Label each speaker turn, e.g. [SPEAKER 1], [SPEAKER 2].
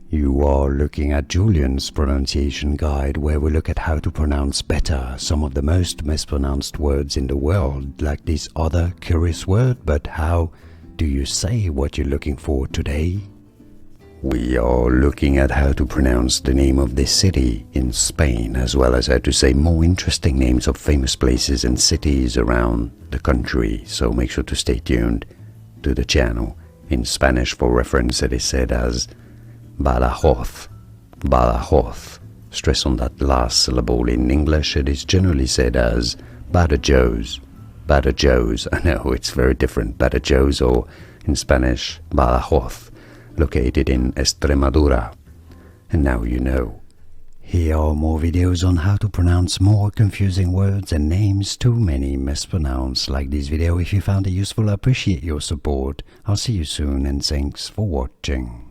[SPEAKER 1] You are looking at Julian's pronunciation guide, where we look at how to pronounce better some of the most mispronounced words in the world, like this other curious word. But how do you say what you're looking for today? We are looking at how to pronounce the name of this city in Spain, as well as how to say more interesting names of famous places and cities around the country, so make sure to stay tuned to the channel. In Spanish, for reference, it is said as Badajoz, Badajoz. Stress on that last syllable. In English, it is generally said as Badajoz, Badajoz. I know it's very different, Badajoz, or in Spanish, Badajoz, located in Extremadura. And now you know. Here are more videos on how to pronounce more confusing words and names too many mispronounced. Like this video if you found it useful. I appreciate your support. I'll see you soon, and thanks for watching.